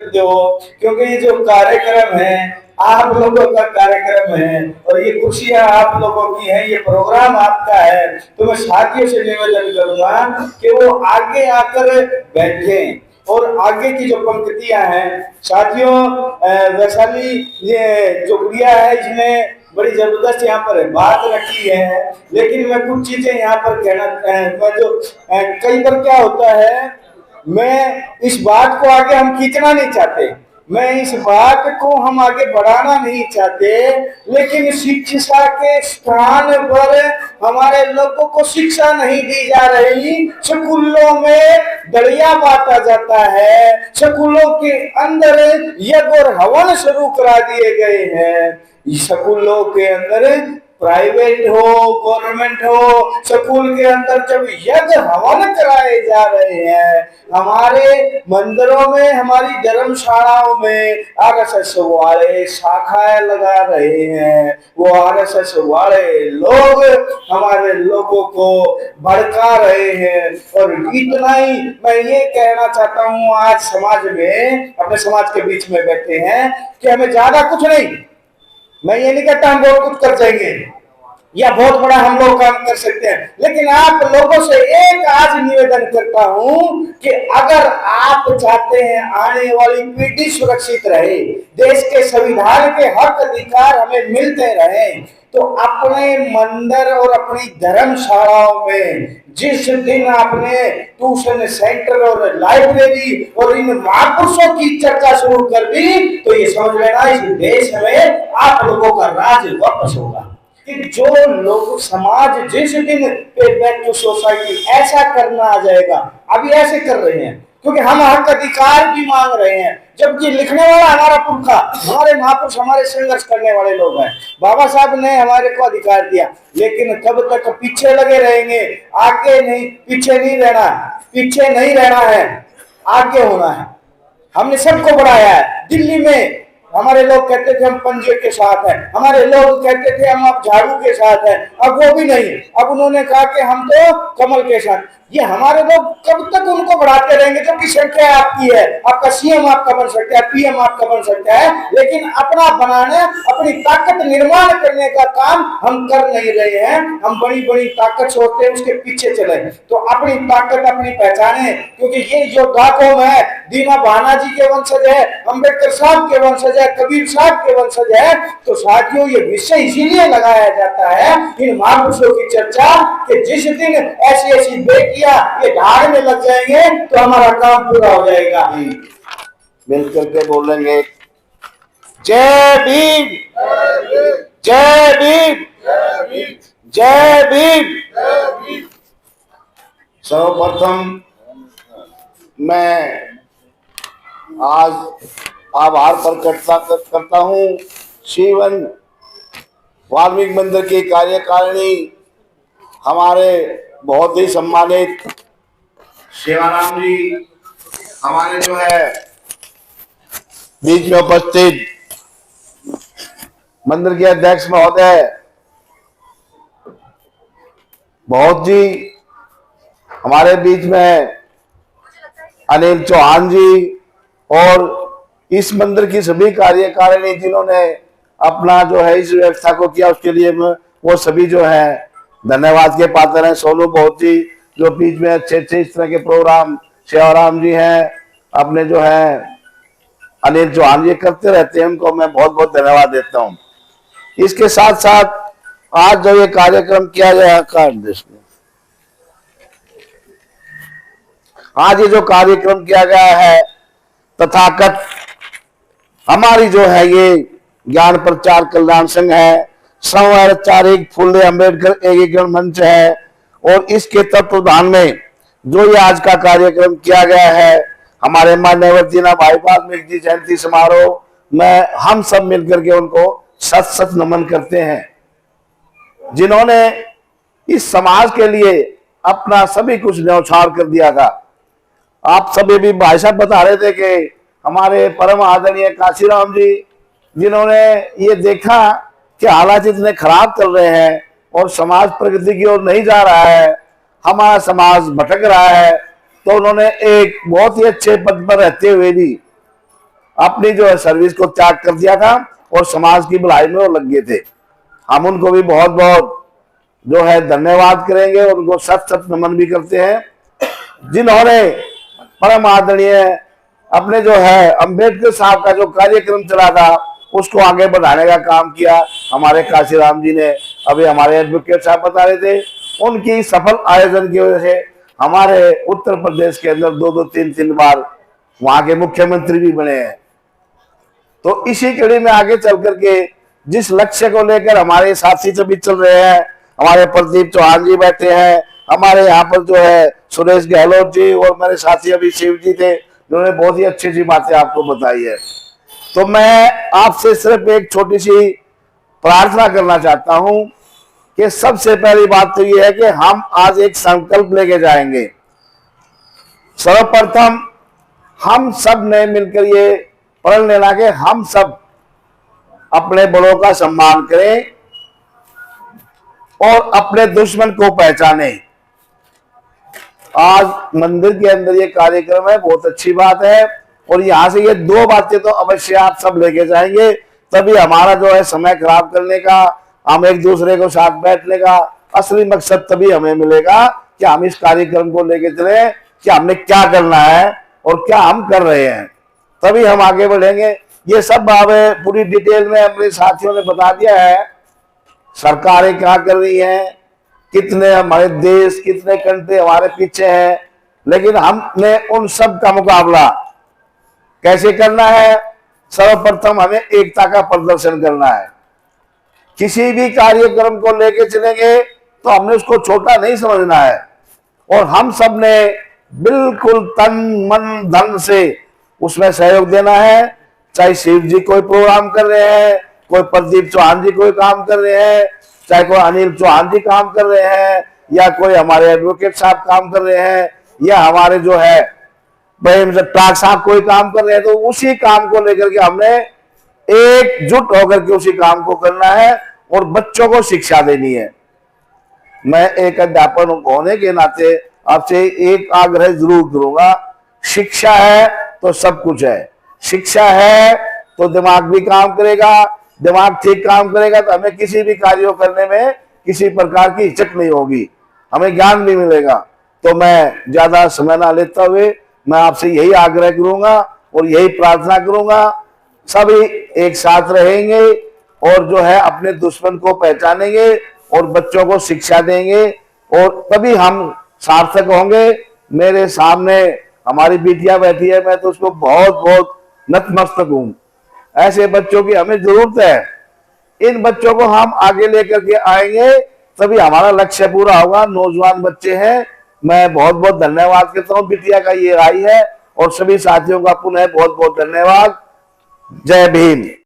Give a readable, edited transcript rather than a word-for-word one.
हो, क्योंकि ये जो कार्यक्रम है आप लोगों का कार्यक्रम है और ये खुशियां आप लोगों की है, ये प्रोग्राम आपका है। तो मैं साथियों से निवेदन करूंगा कि वो आगे आकर बैठे और आगे की जो पंक्तियां हैं साथियों, वैशाली ये जो क्रिया है इसमें बड़ी जबरदस्त यहाँ पर बात रखी है। लेकिन मैं कुछ चीजें यहाँ पर कहना मैं जो कई बार क्या होता है, मैं इस बात को आगे हम खींचना नहीं चाहते, मैं इस बात को हम आगे बढ़ाना नहीं चाहते, लेकिन शिक्षा के स्थान पर हमारे लोगों को शिक्षा नहीं दी जा रही। स्कूलों में दलिया बांटा जाता है, स्कूलों के अंदर यज्ञ और हवन शुरू करा दिए गए हैं। स्कूलों के अंदर प्राइवेट हो गवर्नमेंट हो, स्कूल के अंदर जब यज्ञ हवन कराए जा रहे हैं, हमारे मंदिरों में हमारी धर्मशालाओं में आरएसएस वाले शाखाएं लगा रहे हैं। वो आरएसएस वाले लोग हमारे लोगों को भड़का रहे हैं। और इतना ही मैं ये कहना चाहता हूँ, आज समाज में अपने समाज के बीच में बैठे हैं कि हमें ज्यादा कुछ नहीं, मैं ये नहीं कहता हम बहुत कुछ कर जाएंगे या बहुत बड़ा हम लोग काम कर सकते हैं, लेकिन आप लोगों से एक आज निवेदन करता हूं कि अगर आप चाहते हैं आने वाली पीढ़ी सुरक्षित रहे, देश के संविधान के हक अधिकार हमें मिलते रहे, तो अपने मंदिर और अपनी धर्मशालाओं में जिस दिन आपने ट्यूशन सेंटर और लाइब्रेरी और इन महापुरुषों की चर्चा शुरू कर दी, तो ये समझ लेना इस देश में आप लोगों का राज वापस होगा। कि जो लोग समाज जिस दिन बैक टू सोसाइटी ऐसा करना आ जाएगा, अभी ऐसे कर रहे हैं क्योंकि हम हक अधिकार भी मांग रहे हैं, जबकि लिखने वाला हमारा पुरखा, हमारे महापुरुष, हमारे संघर्ष करने वाले लोग हैं। बाबा साहब ने हमारे को अधिकार दिया, लेकिन कब तक पीछे लगे रहेंगे, आगे नहीं, पीछे नहीं रहना, पीछे नहीं रहना है, आगे होना है। हमने सबको बढ़ाया है। दिल्ली में हमारे लोग कहते थे हम पंजे के साथ हैं, हमारे लोग कहते थे हम अब झाड़ू के साथ हैं, अब वो भी नहीं, अब उन्होंने कहा कि हम तो कमल के साथ। ये हमारे लोग कब तक उनको बढ़ाते रहेंगे, जबकि संख्या आपकी है, आपका सीएम आपका बन सकता है, पीएम आपका बन सकता है, लेकिन अपना बनाने, अपनी ताकत निर्माण करने का काम हम कर नहीं रहे हैं। हम बड़ी बड़ी ताकत सोचते हैं, उसके पीछे चले। तो अपनी ताकत अपनी पहचाने, क्योंकि ये योद्धा कौम है, दीना भाना जी के वंशज है, अम्बेडकर साहब के वंशज है, कबीर साहब के वंशज है। तो साथियों ये विषय इसीलिए लगाया जाता है इन महापुरुषों की चर्चा कि जिस दिन ऐसी ऐसी बेटियां ये धार में लग जाएंगे तो हमारा काम पूरा हो जाएगा। मिलकर के बोलेंगे जय भीम, जय भीम, जय भीम। सर्वप्रथम मैं आज आभार प्रकट करता हूँ श्रीवन वाल्मीकि मंदिर की कार्यकारिणी, हमारे बहुत ही सम्मानित शिवाराम जी, हमारे जो है बीच में उपस्थित मंदिर के अध्यक्ष महोदय बहुत जी, हमारे बीच में अनिल चौहान जी, और इस मंदिर की सभी कार्यकारिणी जिन्होंने अपना जो है इस व्यवस्था को किया, उसके लिए वो सभी जो है धन्यवाद के पात्र हैं। सोनू बहुत जी जो बीच में अच्छे अच्छे इस तरह के प्रोग्राम, शिवराम जी हैं, अपने जो है अनिल चौहान जी करते रहते हैं, उनको मैं बहुत बहुत धन्यवाद देता हूँ। इसके साथ साथ आज जो ये कार्यक्रम किया गया आज ये जो कार्यक्रम किया गया है तथाकथ हमारी जो है ये ज्ञान प्रचार कल्याण संघ है, संवैचारिक फुले अम्बेडकर एकीकरण मंच है, और इसके तत्वावधान में जो ये आज का कार्यक्रम किया गया है, हमारे माननीय दीना भाई वाल्मीकि जी जयंती समारोह में हम सब मिलकर के उनको सत सत नमन करते हैं, जिन्होंने इस समाज के लिए अपना सभी कुछ न्यौछावर कर दिया था। आप सभी भी भाई साहब बता रहे थे कि हमारे परम आदरणीय काशीराम जी, जिन्होंने ये देखा कि हालात इतने खराब चल रहे हैं और समाज प्रगति की ओर नहीं जा रहा है, हमारा समाज भटक रहा है, तो उन्होंने एक बहुत ही अच्छे पद पर रहते हुए भी अपनी जो है सर्विस को त्याग कर दिया था और समाज की भलाई में वो लग गए थे। हम उनको भी बहुत बहुत जो है धन्यवाद करेंगे और उनको सत सत नमन भी करते हैं, जिन्होंने परम आदरणीय अपने जो है अंबेडकर साहब का जो कार्यक्रम चला था उसको आगे बढ़ाने का काम किया हमारे काशीराम जी ने। अभी हमारे एडवोकेट साहब बता रहे थे, उनकी सफल आयोजन की वजह से हमारे उत्तर प्रदेश के अंदर 2-2, 3-3 बार वहां के मुख्यमंत्री भी बने हैं। तो इसी कड़ी में आगे चल करके जिस लक्ष्य को लेकर हमारे साथी सभी चल रहे हैं, हमारे प्रदीप चौहान जी बैठे हैं, हमारे यहाँ पर जो है सुरेश गहलोत जी और मेरे साथी अभी शिव जी थे, जिन्होंने बहुत ही अच्छी अच्छी बातें आपको बताई है। तो मैं आपसे सिर्फ एक छोटी सी प्रार्थना करना चाहता हूं कि सबसे पहली बात तो यह है कि हम आज एक संकल्प लेके जाएंगे। सर्वप्रथम हम सब ने मिलकर ये प्रण लेना कि हम सब अपने बड़ों का सम्मान करें और अपने दुश्मन को पहचानें। आज मंदिर के अंदर ये कार्यक्रम है, बहुत अच्छी बात है, और यहां से ये 2 बातें तो अवश्य आप सब लेके जाएंगे, तभी हमारा जो है समय खराब करने का, हम एक दूसरे को साथ बैठने का असली मकसद तभी हमें मिलेगा कि हम इस कार्यक्रम को लेके चले कि हमने क्या करना है और क्या हम कर रहे हैं, तभी हम आगे बढ़ेंगे। ये सब हमें पूरी डिटेल में अपने साथियों ने बता दिया है, सरकारें क्या कर रही हैं, कितने हमारे देश, कितने कंट्री हमारे पीछे हैं, लेकिन हमने उन सब का मुकाबला कैसे करना है। सर्वप्रथम हमें एकता का प्रदर्शन करना है। किसी भी कार्यक्रम को लेके चलेंगे तो हमने उसको छोटा नहीं समझना है, और हम सब ने बिल्कुल तन मन धन से उसमें सहयोग देना है। चाहे शिव जी कोई प्रोग्राम कर रहे हैं, कोई प्रदीप चौहान जी कोई काम कर रहे हैं, चाहे कोई अनिल चौहान जी काम कर रहे हैं, या कोई हमारे एडवोकेट साहब काम कर रहे हैं, या हमारे जो है प्राग साहब कोई काम कर रहे हैं, तो उसी काम को लेकर के हमने एकजुट होकर के उसी काम को करना है और बच्चों को शिक्षा देनी है। मैं एक अध्यापक होने के नाते आपसे एक आग्रह जरूर करूंगा, शिक्षा है तो सब कुछ है। शिक्षा है तो दिमाग भी काम करेगा, दिमाग ठीक काम करेगा तो हमें किसी भी कार्य करने में किसी प्रकार की हिचक नहीं होगी, हमें ज्ञान भी मिलेगा। तो मैं ज्यादा समय ना लेता हुए मैं आपसे यही आग्रह करूंगा और यही प्रार्थना करूंगा, सभी एक साथ रहेंगे और जो है अपने दुश्मन को पहचानेंगे और बच्चों को शिक्षा देंगे, और तभी हम सार्थक होंगे। मेरे सामने हमारी बिटिया बैठी है, मैं तो उसको बहुत बहुत नतमस्तक हूं। ऐसे बच्चों की हमें जरूरत है। इन बच्चों को हम आगे लेकर के आएंगे तभी हमारा लक्ष्य पूरा होगा। नौजवान बच्चे हैं, मैं बहुत बहुत धन्यवाद करता हूँ। बिटिया का ये राय है और सभी साथियों का पुनः बहुत बहुत धन्यवाद। जय भीम।